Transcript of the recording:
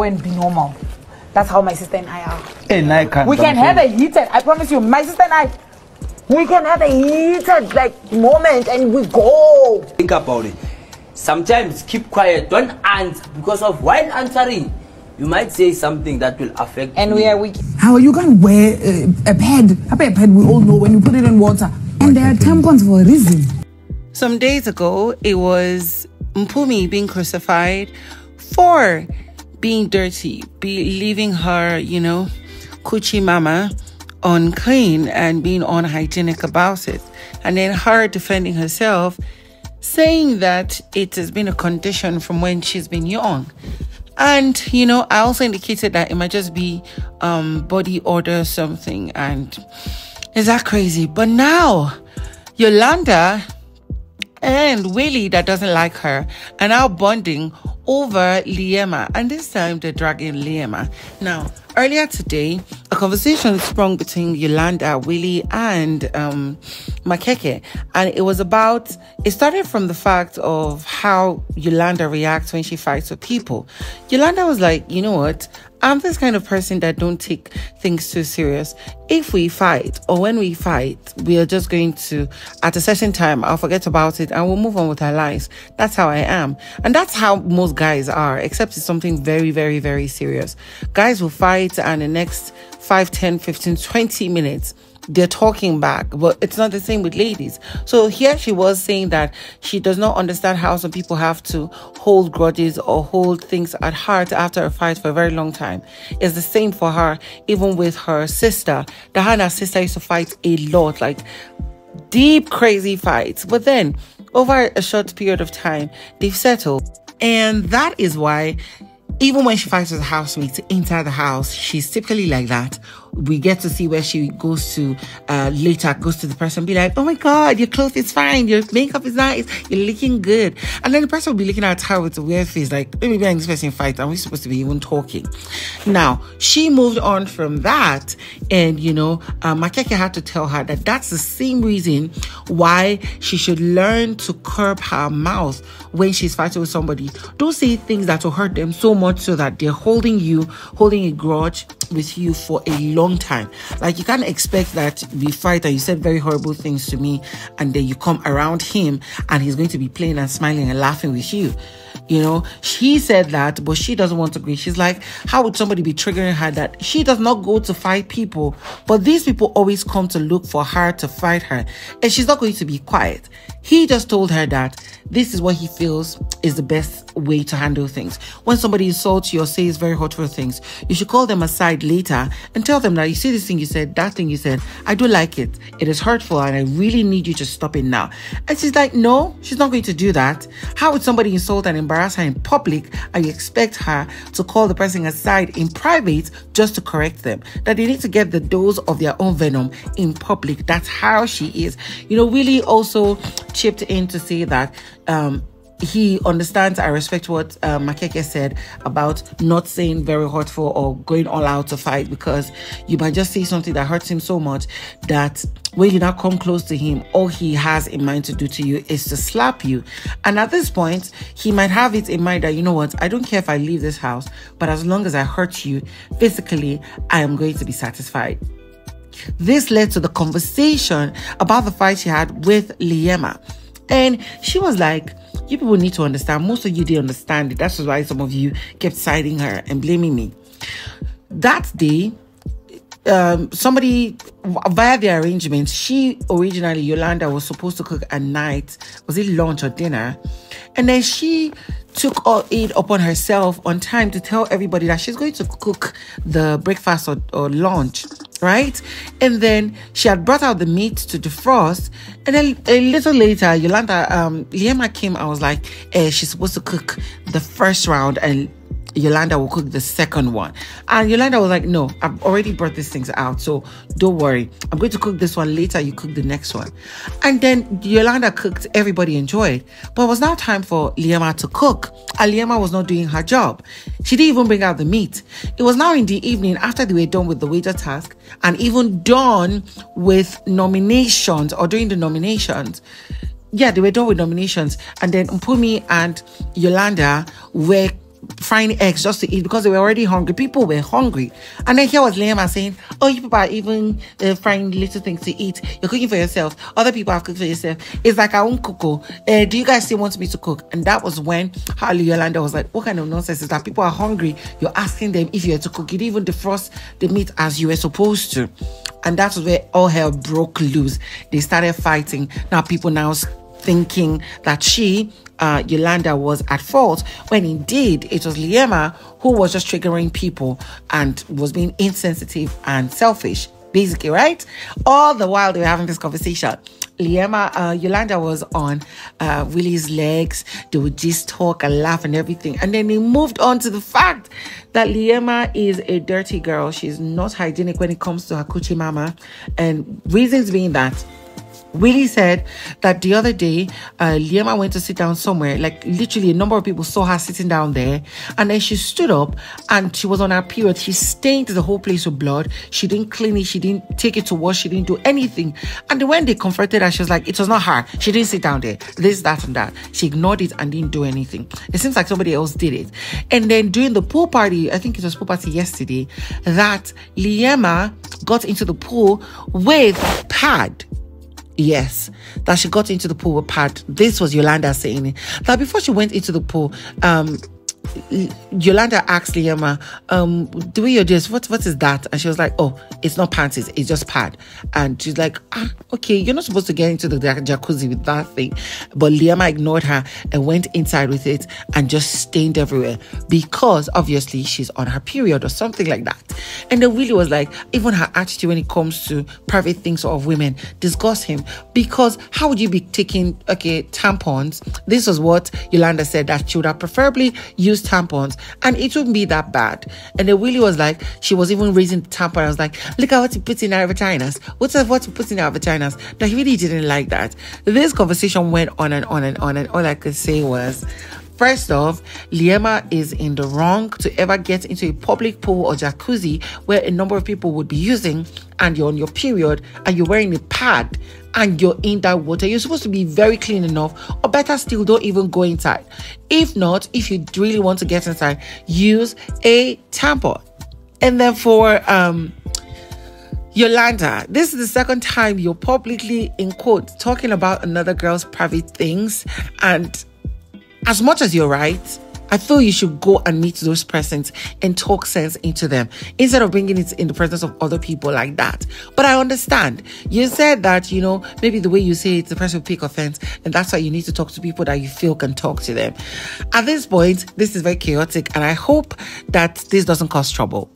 and be normal. That's how my sister and I are. And I can't. We can have a heated, I promise you, my sister and I, we can have a heated like moment and we go. Think about it. Sometimes keep quiet, don't answer, because of while answering, you might say something that will affect and me. we are weak. How you can wear a pad? A pad we all know when you put it in water. And there are tampons for a reason. Some days ago, it was Mpumi being crucified for being dirty, leaving her, coochie mama unclean and being unhygienic about it. And then her defending herself, saying that it has been a condition from when she's been young. And, I also indicated that it might just be body odor or something. And is that crazy? But now, Yolanda and Willy, that doesn't like her, are now bonding over Liema, and this time they're dragging Liema. Now, earlier today, a conversation sprung between Yolanda, Willy, and Makeke, and it started from the fact of how Yolanda reacts when she fights with people. Yolanda was like, you know what? I'm this kind of person that don't take things too serious. If we fight, or when we fight, we are just going to, at a certain time, I'll forget about it and we'll move on with our lives. That's how I am. And that's how most guys are, except it's something very, very, very serious. Guys will fight and the next 5, 10, 15, 20 minutes, they're talking back, but it's not the same with ladies. So here she was saying that she does not understand how some people have to hold grudges or hold things at heart after a fight for a very long time. It's the same for her, even with her sister. Her and her sister used to fight a lot, like deep, crazy fights. But then over a short period of time, they've settled. And that is why even when she fights with housemates inside the house, she's typically like that. We get to see where she goes to later, goes to the person and be like, oh my God, your clothes is fine, your makeup is nice, you're looking good. And then the person will be looking at her with a weird face, like, maybe me and this person fight, and we're supposed to be even talking. Now, she moved on from that, and Makeke had to tell her that that's the same reason why she should learn to curb her mouth when she's fighting with somebody. Don't say things that will hurt them so much so that they're holding a grudge with you for a long time. Like, you can't expect that we fight and you said very horrible things to me and then you come around him and he's going to be playing and smiling and laughing with you. She said that, but she doesn't want to agree. She's like, how would somebody be triggering her that she does not go to fight people, but these people always come to look for her to fight her, and she's not going to be quiet. He just told her that this is what he feels is the best way to handle things. When somebody insults you or says very hurtful things, you should call them aside later and tell them that, you see this thing you said, that thing you said, I don't like it. It is hurtful and I really need you to stop it now. And she's like, no, she's not going to do that. How would somebody insult and embarrass her in public and you expect her to call the person aside in private just to correct them? That they need to get the dose of their own venom in public. That's how she is. Willy also chipped in to say that he understands, I respect what Makeke said about not saying very hurtful or going all out to fight, because you might just say something that hurts him so much that when you now come close to him, all he has in mind to do to you is to slap you. And at this point, he might have it in mind that, you know what, I don't care if I leave this house, but as long as I hurt you physically, I am going to be satisfied. This led to the conversation about the fight she had with Liema. And she was like, you people need to understand. Most of you didn't understand it. That's why some of you kept siding her and blaming me. That day, somebody, via the arrangements, she originally, Yolanda, was supposed to cook at night. Was it lunch or dinner? And then she took it upon herself on time to tell everybody that she's going to cook the breakfast or lunch, right? And then she had brought out the meat to defrost. And then a little later, Liema came and was like, she's supposed to cook the first round and Yolanda will cook the second one. And Yolanda was like, no, I've already brought these things out, so don't worry. I'm going to cook this one later, you cook the next one. And then Yolanda cooked, everybody enjoyed. But it was now time for Liema to cook. And Liema was not doing her job. She didn't even bring out the meat. It was now in the evening after they were done with the waiter task and even done with nominations or during the nominations. Yeah, they were done with nominations. And then Mpumi and Yolanda were frying eggs just to eat because they were already hungry. People were hungry. And then here was Liema saying, oh, you people are even frying little things to eat. You're cooking for yourself. Other people have cooked for yourself. It's like, I won't cook. Do you guys still want me to cook? And that was when Yolanda was like, what kind of nonsense is that? People are hungry. You're asking them if you're to cook. You didn't even defrost the meat as you were supposed to. And that's where all hell broke loose. They started fighting. Now people now thinking that Yolanda was at fault, when indeed it was Liema who was just triggering people and was being insensitive and selfish, basically, right? All the while they were having this conversation, Yolanda was on Willy's legs. They would just talk and laugh and everything. And then they moved on to the fact that Liema is a dirty girl. She's not hygienic when it comes to her coochie mama. And reasons being that Willy said that the other day, Liema went to sit down somewhere, like literally a number of people saw her sitting down there, and then she stood up and she was on her period. She stained the whole place with blood. She didn't clean it. She didn't take it to wash. She didn't do anything. And then when they confronted her, she was like, it was not her. She didn't sit down there. This, that, and that. She ignored it and didn't do anything. It seems like somebody else did it. And then during the pool party, I think it was pool party yesterday, that Liema got into the pool with pad. Yes, that she got into the pool with pad. This was Yolanda saying it. That before she went into the pool, Yolanda asked Liema, the way you're dressed, what is that? And she was like, oh, it's not panties, it's just pad. And she's like, okay, you're not supposed to get into the jacuzzi with that thing. But Liema ignored her and went inside with it and just stained everywhere because obviously she's on her period or something like that. And then Willy was like, even her attitude when it comes to private things of women disgusts him, because how would you be taking tampons? This was what Yolanda said, that she would have preferably used tampons and it wouldn't be that bad. And then Willy was like, she was even raising the tampon. I was like, look at what you put in our vaginas. What you put in our vaginas? That he really didn't like that. This conversation went on and on and on, and all I could say was, first off, Liema is in the wrong to ever get into a public pool or jacuzzi where a number of people would be using, and you're on your period and you're wearing a pad and you're in that water. You're supposed to be very clean enough, or better still, don't even go inside. If not, if you really want to get inside, use a tampon. And then for Yolanda, this is the second time you're publicly, in quote, talking about another girl's private things. And as much as you're right, I feel you should go and meet those persons and talk sense into them instead of bringing it in the presence of other people like that. But I understand. You said that, maybe the way you say it, the person will take offense, and that's why you need to talk to people that you feel can talk to them. At this point, this is very chaotic, and I hope that this doesn't cause trouble.